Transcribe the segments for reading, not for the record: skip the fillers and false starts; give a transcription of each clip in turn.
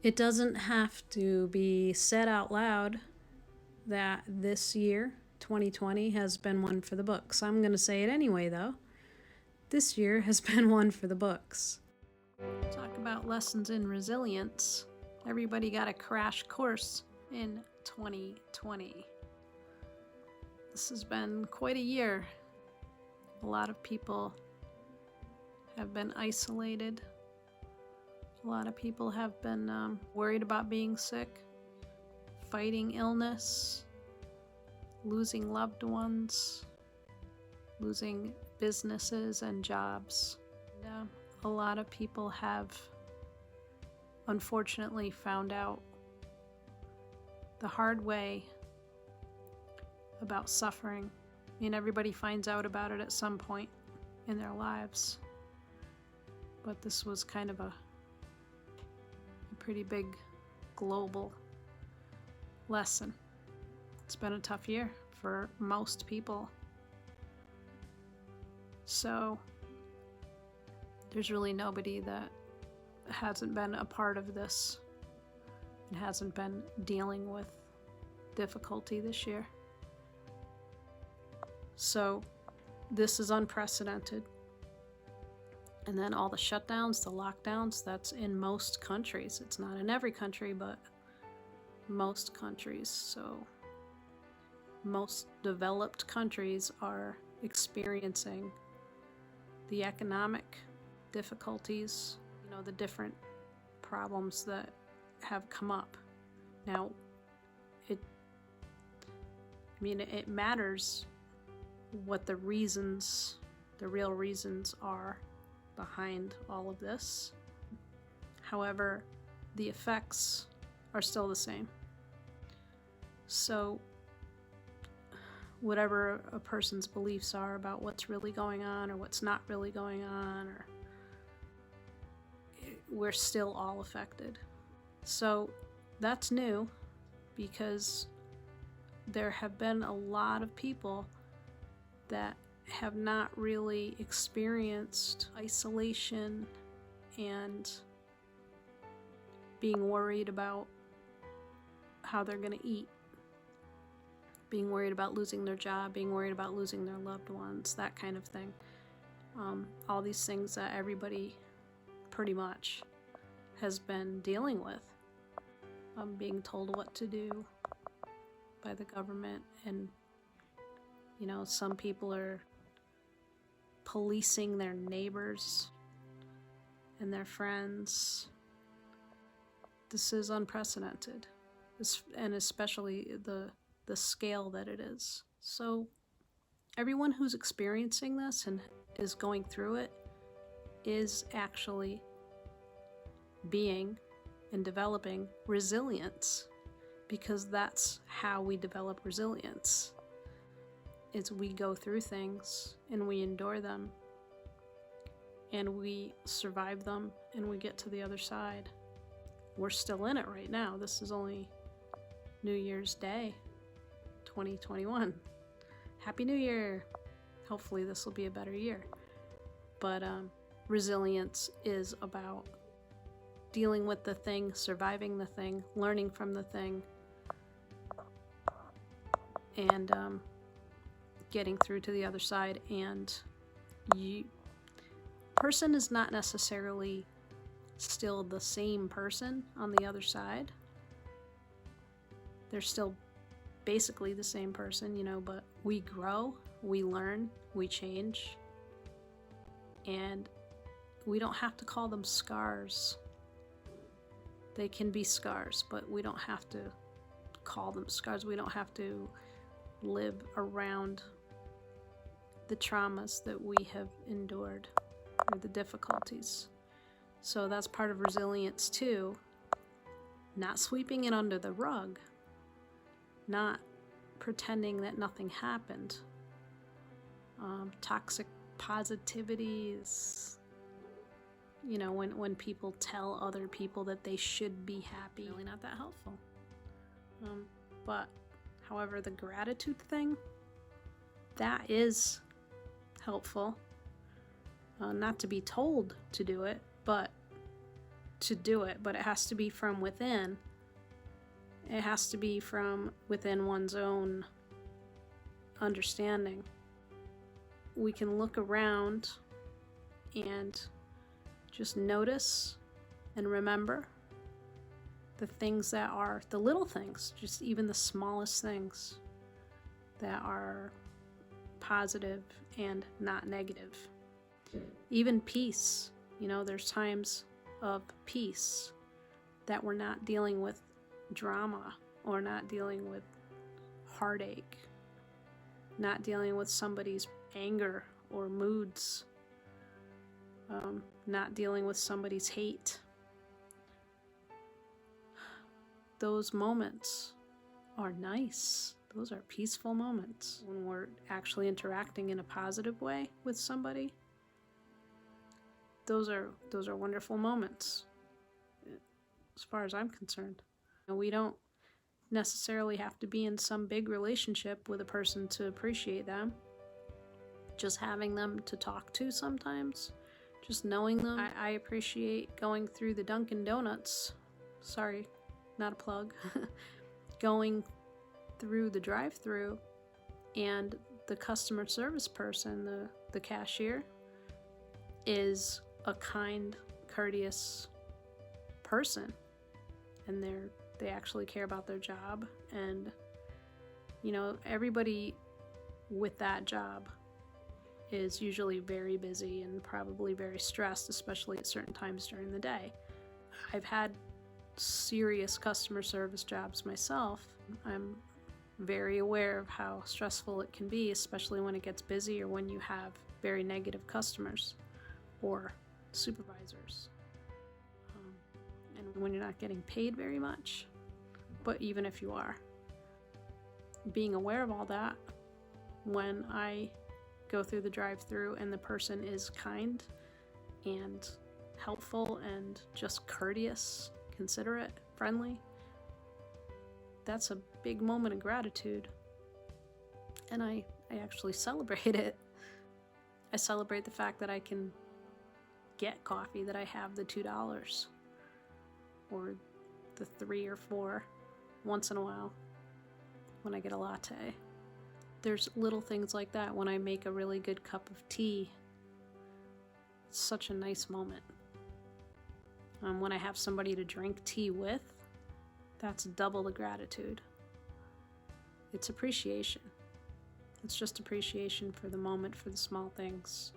It doesn't have to be said out loud that this year, 2020, has been one for the books. I'm going to say it anyway, though. This year has been one for the books. Talk about lessons in resilience. Everybody got a crash course in 2020. This has been quite a year. A lot of people have been isolated. A lot of people have been worried about being sick, fighting illness, losing loved ones, losing businesses and jobs. A lot of people have unfortunately found out the hard way about suffering. I mean, everybody finds out about it at some point in their lives, but this was kind of a pretty big global lesson. It's been a tough year for most people. So there's really nobody that hasn't been a part of this and hasn't been dealing with difficulty this year. So this is unprecedented. And then all the shutdowns, the lockdowns, that's in most countries. It's not in every country, but most countries. So most developed countries are experiencing the economic difficulties, the different problems that have come up. Now, it matters what the real reasons are behind all of this. However, the effects are still the same. So whatever a person's beliefs are about what's really going on or what's not really going on, we're still all affected. So that's new because there have been a lot of people that have not really experienced isolation and being worried about how they're going to eat, being worried about losing their job, being worried about losing their loved ones, that kind of thing. All these things that everybody pretty much has been dealing with, being told what to do by the government, and some people are policing their neighbors and their friends. This is unprecedented, and especially the scale that it is. So everyone who's experiencing this and is going through it is actually being and developing resilience, because that's how we develop resilience. Is we go through things and we endure them and we survive them and we get to the other side. We're still in it right now. This is only New Year's Day, 2021. Happy New Year. Hopefully this will be a better year. But resilience is about dealing with the thing, surviving the thing, learning from the thing, and getting through to the other side. And person is not necessarily still the same person on the other side. They're still basically the same person, but we grow, we learn, we change, and we don't have to call them scars. They can be scars, but we don't have to call them scars. We don't have to live around the traumas that we have endured or the difficulties. So that's part of resilience too. Not sweeping it under the rug. Not pretending that nothing happened. Toxic positivity is, when people tell other people that they should be happy, really not that helpful. But however, the gratitude thing, that is helpful. Not to be told to do it, but to do it. But it has to be from within. It has to be from within one's own understanding. We can look around and just notice and remember the things that are the little things, just even the smallest things that are positive and not negative. Even peace, there's times of peace that we're not dealing with drama or not dealing with heartache, not dealing with somebody's anger or moods, not dealing with somebody's hate. Those moments are nice. Those are peaceful moments when we're actually interacting in a positive way with somebody. Those are wonderful moments, as far as I'm concerned. And we don't necessarily have to be in some big relationship with a person to appreciate them. Just having them to talk to sometimes, just knowing them. I appreciate going through the Dunkin' Donuts. Sorry, not a plug. Going through the drive-thru, and the customer service person, the cashier, is a kind, courteous person, and they actually care about their job. And everybody with that job is usually very busy and probably very stressed, especially at certain times during the day. I've had serious customer service jobs myself. I'm very aware of how stressful it can be, especially when it gets busy or when you have very negative customers or supervisors, and when you're not getting paid very much. But even if you are, being aware of all that, when I go through the drive-thru and the person is kind and helpful and just courteous, considerate, friendly, that's a big moment of gratitude. And I actually celebrate it. I celebrate the fact that I can get coffee, that I have the $2 or the $3 or $4 once in a while when I get a latte. There's little things like that. When I make a really good cup of tea, it's such a nice moment. When I have somebody to drink tea with, that's double the gratitude. It's appreciation. It's just appreciation for the moment, for the small things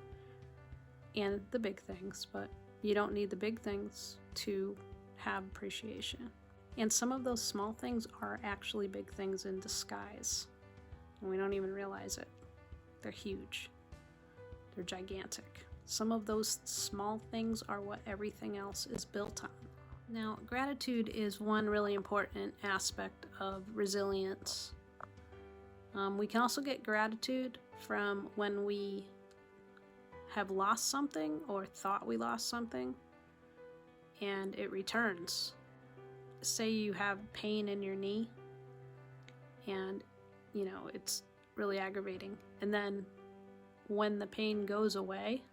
and the big things, but you don't need the big things to have appreciation. And some of those small things are actually big things in disguise, and we don't even realize it. They're huge. They're gigantic. Some of those small things are what everything else is built on. Now, gratitude is one really important aspect of resilience. We can also get gratitude from when we have lost something or thought we lost something and it returns. Say you have pain in your knee and it's really aggravating, and then when the pain goes away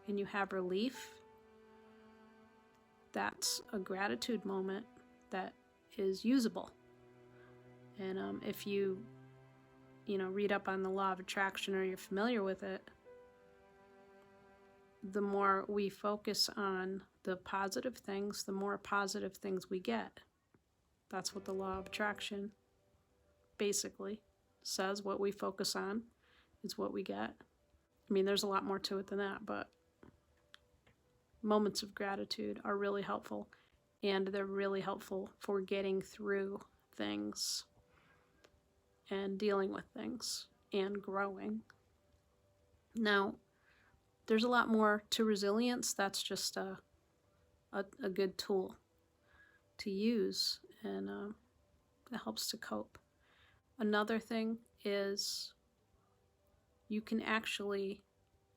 and you have relief, that's a gratitude moment that is usable. And if you read up on the law of attraction or you're familiar with it, the more we focus on the positive things, the more positive things we get. That's what the law of attraction basically says. What we focus on is what we get. I mean, there's a lot more to it than that, but moments of gratitude are really helpful, and they're really helpful for getting through things and dealing with things and growing. Now, there's a lot more to resilience. That's just a good tool to use, and it helps to cope. Another thing is you can actually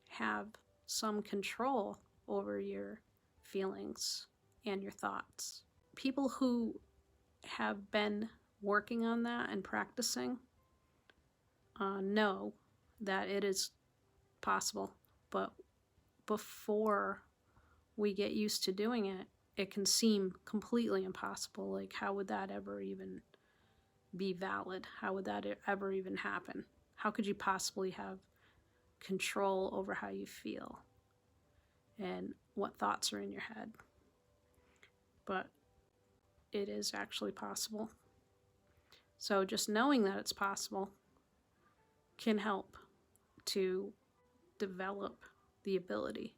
have some control over your feelings and your thoughts. People who have been working on that and practicing know that it is possible. But before we get used to doing it, it can seem completely impossible. Like, how would that ever even be valid? How would that ever even happen? How could you possibly have control over how you feel and what thoughts are in your head? But it is actually possible. So just knowing that it's possible can help to develop the ability.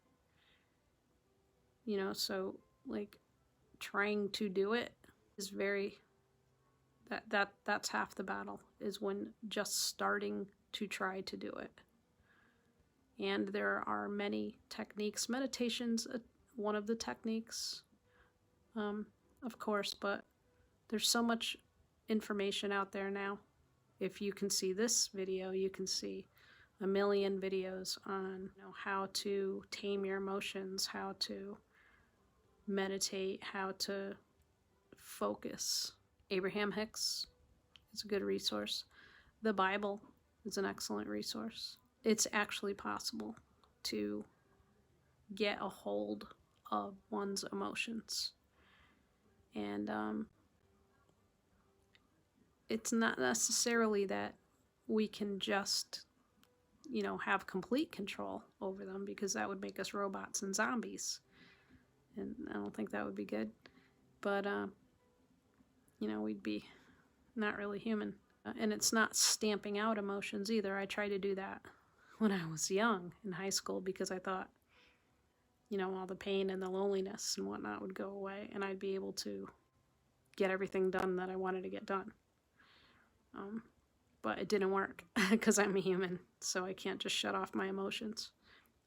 So like trying to do it is that's half the battle, is when just starting to try to do it. And there are many techniques. Meditation's one of the techniques, of course, but there's so much information out there now. If you can see this video, you can see a million videos on how to tame your emotions, how to meditate, how to focus. Abraham Hicks is a good resource. The Bible is an excellent resource. It's actually possible to get a hold of one's emotions. And it's not necessarily that we can just, have complete control over them, because that would make us robots and zombies. And I don't think that would be good. But, we'd be not really human. And it's not stamping out emotions either. I tried to do that when I was young in high school, because I thought, all the pain and the loneliness and whatnot would go away, and I'd be able to get everything done that I wanted to get done. But it didn't work, because I'm a human, so I can't just shut off my emotions.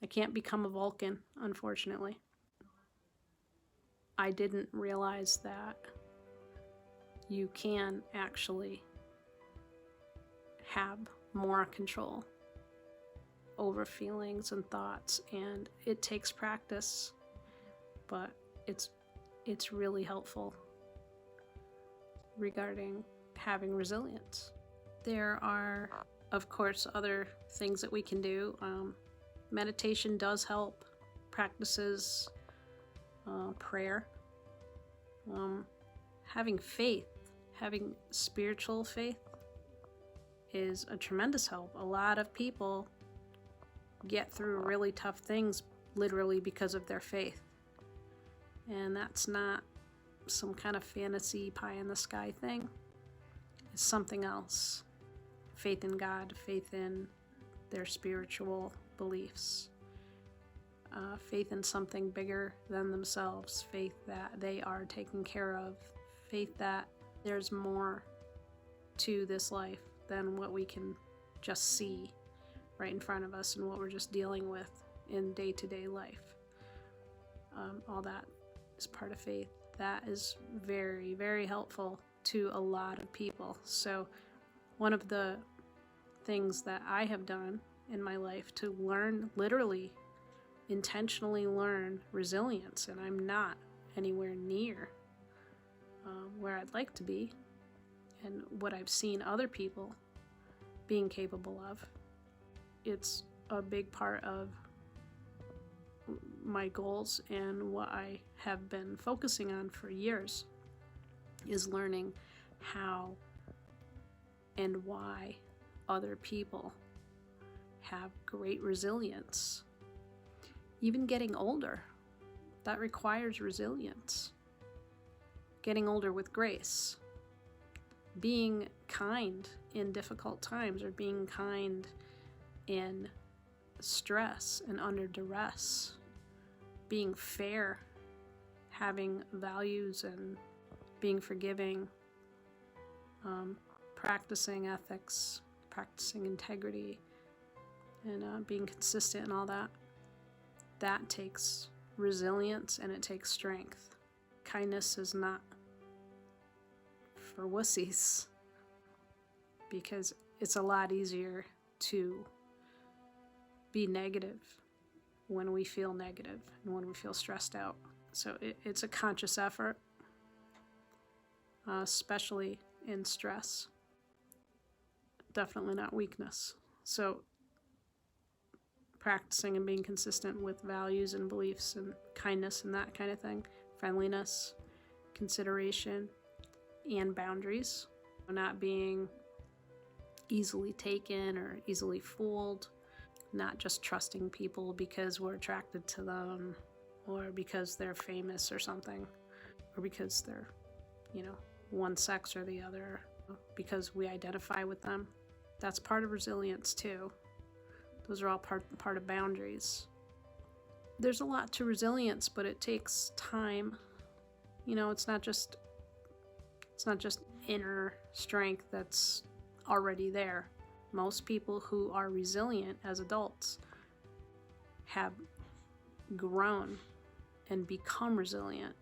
I can't become a Vulcan, unfortunately. I didn't realize that you can actually have more control over feelings and thoughts, and it takes practice, but it's really helpful regarding having resilience. There are, of course, other things that we can do. Meditation does help. Practices, prayer, having faith, having spiritual faith is a tremendous help. A lot of people get through really tough things literally because of their faith. And that's not some kind of fantasy pie in the sky thing. It's something else. Faith in God, faith in their spiritual beliefs, faith in something bigger than themselves, faith that they are taken care of, faith that there's more to this life than what we can just see right in front of us and what we're just dealing with in day-to-day life. All that is part of faith. That is very, very helpful to a lot of people. So one of the things that I have done in my life to learn, literally intentionally learn resilience, and I'm not anywhere near where I'd like to be, and what I've seen other people being capable of. It's a big part of my goals, and what I have been focusing on for years is learning how and why other people have great resilience. Even getting older, that requires resilience. Getting older with grace. Being kind in difficult times, or being kind in stress and under duress. Being fair, having values and being forgiving, practicing ethics, practicing integrity, and being consistent and all that. That takes resilience, and it takes strength. Kindness is not for wussies, because it's a lot easier to be negative when we feel negative and when we feel stressed out. So it's a conscious effort, especially in stress. Definitely not weakness. So practicing and being consistent with values and beliefs and kindness and that kind of thing, friendliness, consideration, and boundaries. Not being easily taken or easily fooled, not just trusting people because we're attracted to them or because they're famous or something, or because they're, one sex or the other, because we identify with them. That's part of resilience too. Those are all part of boundaries. There's a lot to resilience, but it takes time. It's not just inner strength that's already there. Most people who are resilient as adults have grown and become resilient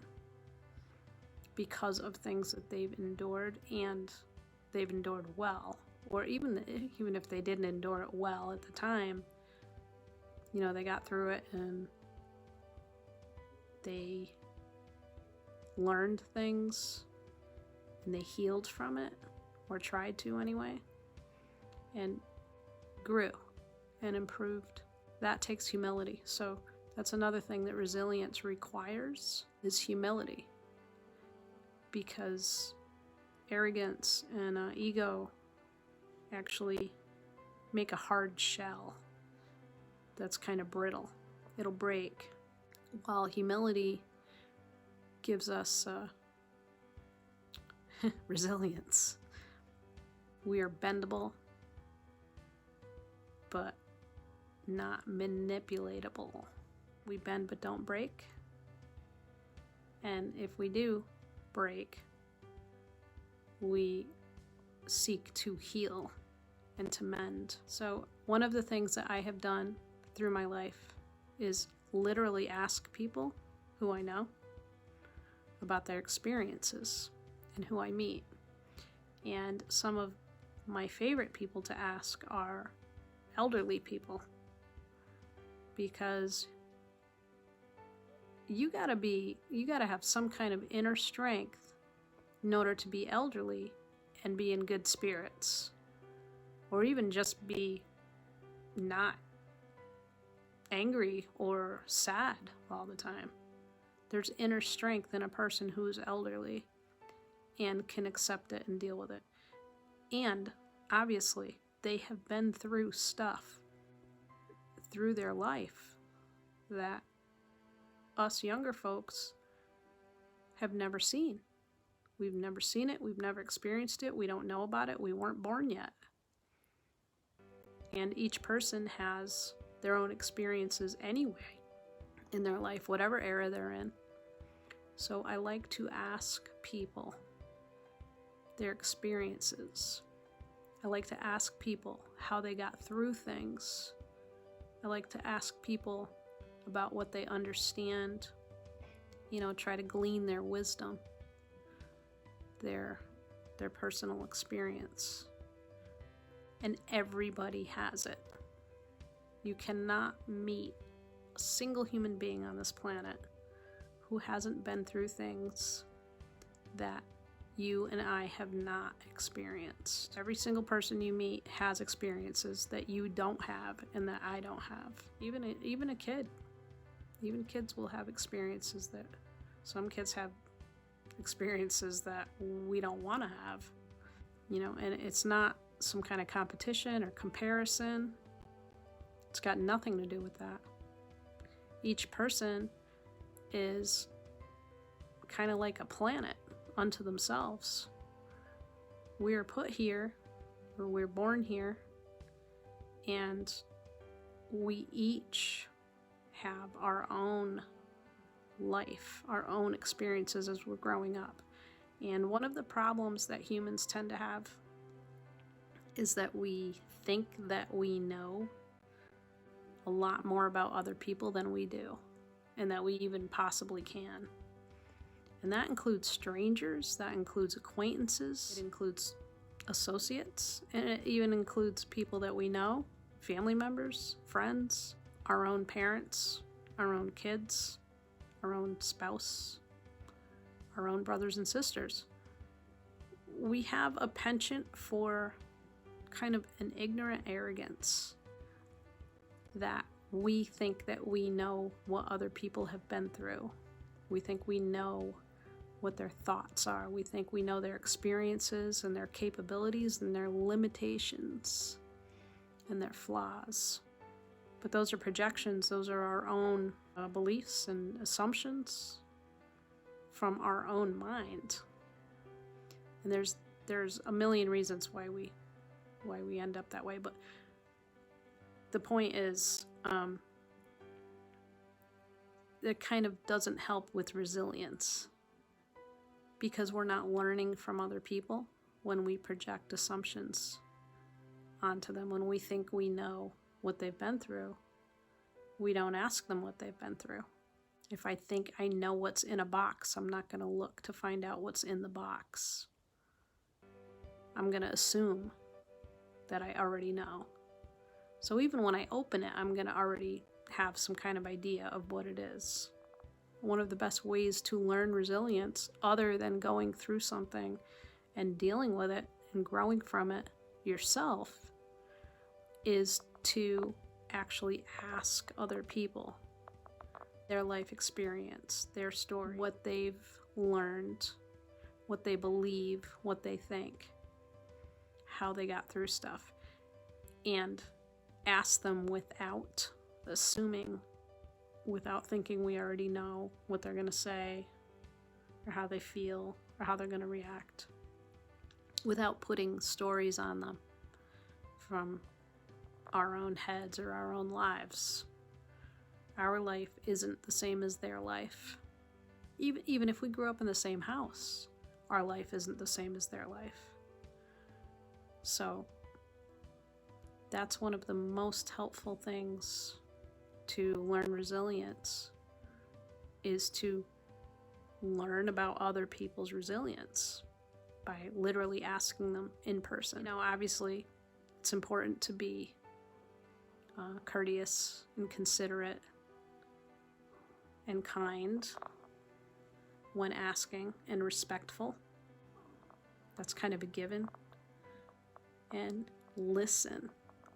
because of things that they've endured, and they've endured well. Or even if they didn't endure it well at the time, they got through it and they learned things and they healed from it, or tried to anyway, and grew and improved. That takes humility. So that's another thing that resilience requires, is humility, because arrogance and ego actually make a hard shell that's kind of brittle. It'll break, while humility gives us resilience. We are bendable, but not manipulatable. We bend but don't break. And if we do break, we seek to heal and to mend. So one of the things that I have done through my life is literally ask people who I know about their experiences and who I meet. And some of my favorite people to ask are elderly people, because you gotta have some kind of inner strength in order to be elderly and be in good spirits, or even just be not angry or sad all the time. There's inner strength in a person who is elderly and can accept it and deal with it. And obviously, they have been through stuff through their life that us younger folks have never seen. We've never seen it. We've never experienced it. We don't know about it. We weren't born yet. And each person has their own experiences anyway in their life, whatever era they're in. So I like to ask people their experiences. I like to ask people how they got through things. I like to ask people about what they understand, try to glean their wisdom, their personal experience. And everybody has it. You cannot meet a single human being on this planet who hasn't been through things that you and I have not experienced. Every single person you meet has experiences that you don't have and that I don't have. Even a kid. Even kids will have experiences that some kids have experiences that we don't want to have. And it's not some kind of competition or comparison. It's got nothing to do with that. Each person is kind of like a planet unto themselves. We are put here, or we're born here, and we each have our own life, our own experiences as we're growing up. And one of the problems that humans tend to have is that we think that we know a lot more about other people than we do, and that we even possibly can. And that includes strangers, that includes acquaintances, it includes associates, and it even includes people that we know, family members, friends, our own parents, our own kids, our own spouse, our own brothers and sisters. We have a penchant for kind of an ignorant arrogance that we think that we know what other people have been through. We think we know what their thoughts are. We think we know their experiences and their capabilities and their limitations and their flaws. But those are projections. Those are our own beliefs and assumptions from our own mind. And there's a million reasons why we end up that way. But the point is, it kind of doesn't help with resilience, because we're not learning from other people when we project assumptions onto them. When we think we know what they've been through, we don't ask them what they've been through. If I think I know what's in a box, I'm not going to look to find out what's in the box. I'm going to assume that I already know. So even when I open it, I'm going to already have some kind of idea of what it is. One of the best ways to learn resilience, other than going through something and dealing with it and growing from it yourself, is to actually ask other people their life experience, their story, what they've learned, what they believe, what they think, how they got through stuff, and ask them without assuming, without thinking we already know what they're going to say or how they feel or how they're going to react, without putting stories on them from our own heads or our own lives. Our life isn't the same as their life. Even if we grew up in the same house, our life isn't the same as their life. So that's one of the most helpful things to learn resilience, is to learn about other people's resilience by literally asking them in person. You know, obviously, it's important to be courteous and considerate and kind when asking, and respectful. That's kind of a given. And listen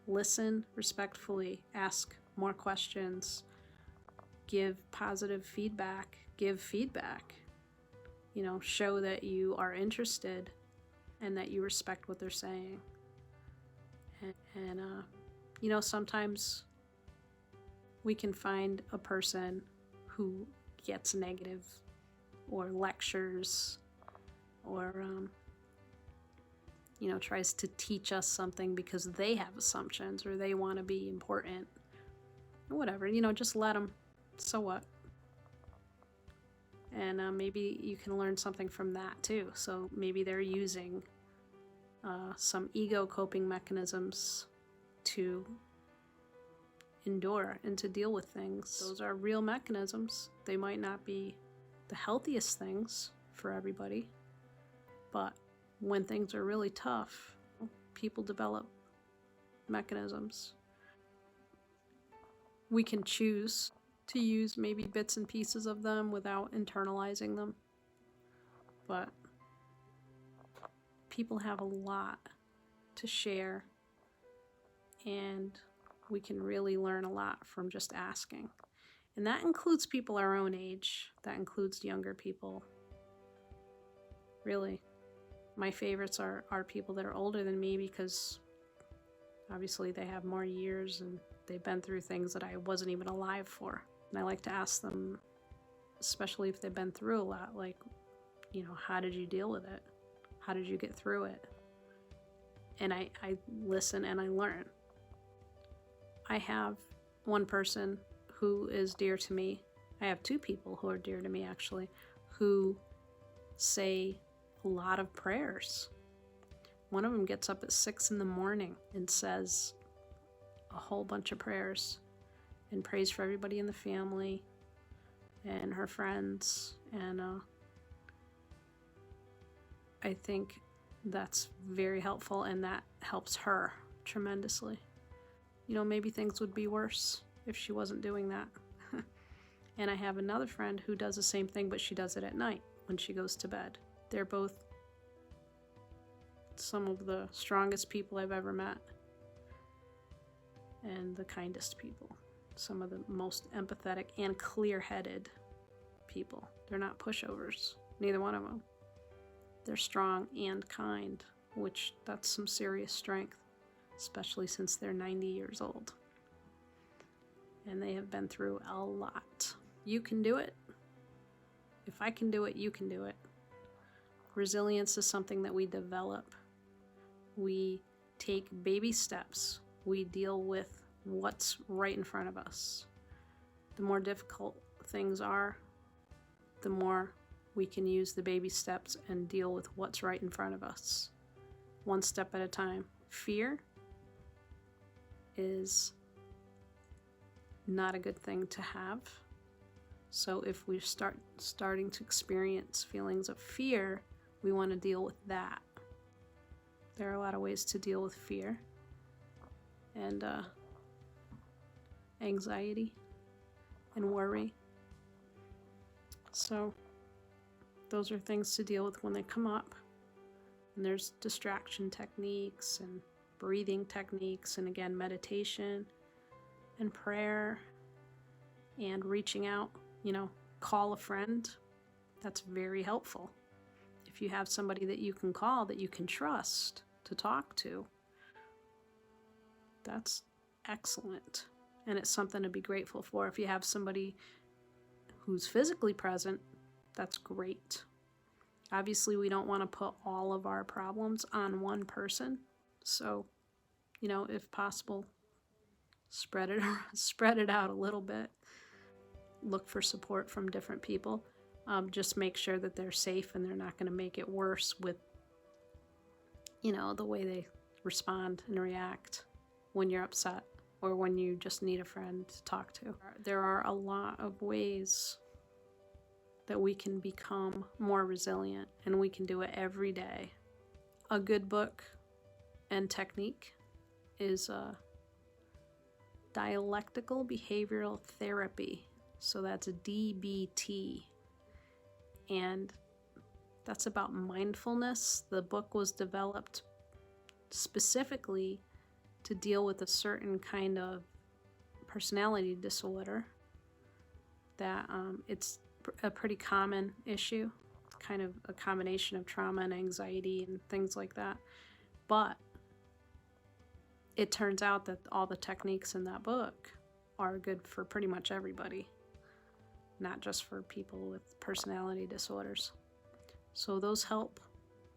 respectfully, ask more questions, give positive feedback, give feedback, show that you are interested and that you respect what they're saying. And sometimes we can find a person who gets negative or lectures or tries to teach us something because they have assumptions or they want to be important or whatever. Just let them. So what? And maybe you can learn something from that too. So maybe they're using some ego coping mechanisms to endure and to deal with things. Those are real mechanisms. They might not be the healthiest things for everybody, but when things are really tough, people develop mechanisms. We can choose to use maybe bits and pieces of them without internalizing them, but people have a lot to share, and we can really learn a lot from just asking. And that includes people our own age. That includes younger people. Really. My favorites are people that are older than me, because obviously they have more years and they've been through things that I wasn't even alive for. And I like to ask them, especially if they've been through a lot, like, how did you deal with it? How did you get through it? And I listen and I learn. I have one person who is dear to me. I have two people who are dear to me, actually, who say a lot of prayers. One of them gets up at 6 a.m. and says a whole bunch of prayers and prays for everybody in the family and her friends. And I think that's very helpful, and that helps her tremendously. Maybe things would be worse if she wasn't doing that. And I have another friend who does the same thing, but she does it at night when she goes to bed. They're both some of the strongest people I've ever met, and the kindest people. some of the most empathetic and clear-headed people. They're not pushovers, neither one of them. They're strong and kind, which that's some serious strength, especially since they're 90 years old. And they have been through a lot. You can do it. If I can do it, you can do it. Resilience is something that we develop. We take baby steps. We deal with what's right in front of us. The more difficult things are, the more we can use the baby steps and deal with what's right in front of us. One step at a time. Fear is not a good thing to have. So if we starting to experience feelings of fear, we want to deal with that. There are a lot of ways to deal with fear and anxiety and worry. So those are things to deal with when they come up. And there's distraction techniques and breathing techniques, and again, meditation and prayer and reaching out, call a friend. That's very helpful. If you have somebody that you can call, that you can trust to talk to, that's excellent. And it's something to be grateful for. If you have somebody who's physically present, that's great. Obviously, we don't want to put all of our problems on one person. So, if possible, spread it out a little bit. Look for support from different people. Just make sure that they're safe and they're not going to make it worse with, the way they respond and react when you're upset or when you just need a friend to talk to. There are a lot of ways that we can become more resilient, and we can do it every day. A good book and technique is Dialectical Behavioral Therapy. So that's DBT. And that's about mindfulness. The book was developed specifically to deal with a certain kind of personality disorder that it's a pretty common issue, kind of a combination of trauma and anxiety and things like that. But it turns out that all the techniques in that book are good for pretty much everybody, not just for people with personality disorders. So those help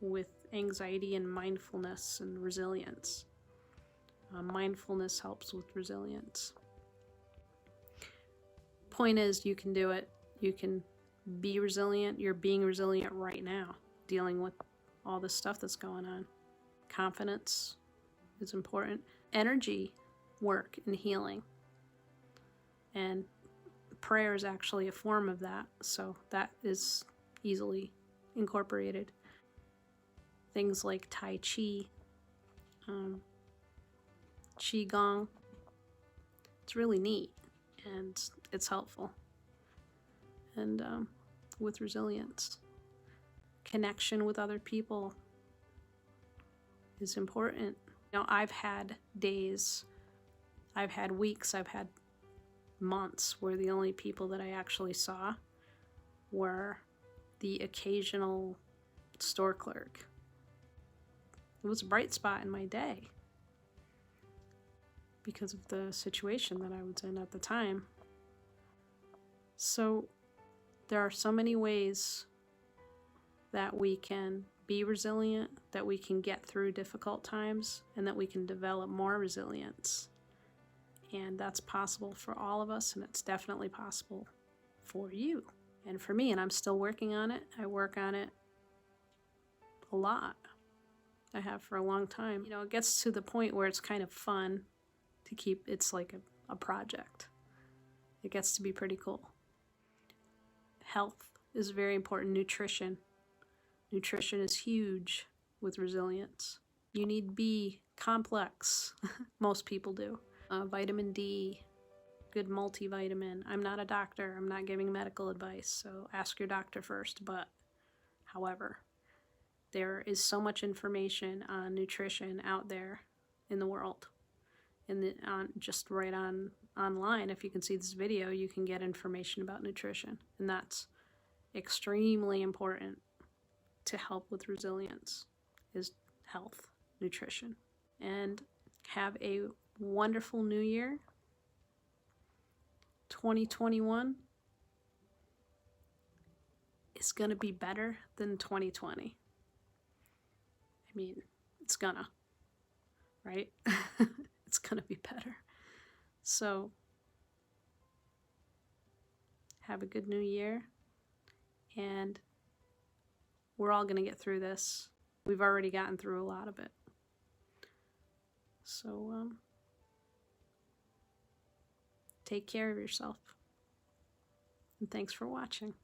with anxiety and mindfulness and resilience. Mindfulness helps with resilience. Point is, you can do it. You can be resilient. You're being resilient right now, dealing with all the stuff that's going on. Confidence is important. Energy work and healing. And prayer is actually a form of that, so that is easily incorporated. Things like Tai Chi, Qigong. It's really neat and it's helpful. And with resilience, connection with other people is important. I've had days, I've had weeks, I've had months where the only people that I actually saw were the occasional store clerk. It was a bright spot in my day because of the situation that I was in at the time. So there are so many ways that we can be resilient, that we can get through difficult times, and that we can develop more resilience. And that's possible for all of us, and it's definitely possible for you and for me, and I'm still working on it. I work on it a lot. I have for a long time. It gets to the point where it's kind of fun to keep, it's like a project. It gets to be pretty cool. Health is very important. Nutrition. Nutrition is huge with resilience. You need B complex. Most people do. Vitamin D, good multivitamin. I'm not a doctor. I'm not giving medical advice, so ask your doctor first. But, however, there is so much information on nutrition out there in the world, just right on online, if you can see this video, you can get information about nutrition. And that's extremely important to help with resilience, is health, nutrition. And have a wonderful new year. 2021 is going to be better than 2020. I mean, it's gonna, right? It's gonna be better. So, have a good new year. And we're all gonna get through this. We've already gotten through a lot of it. So, take care of yourself. And thanks for watching.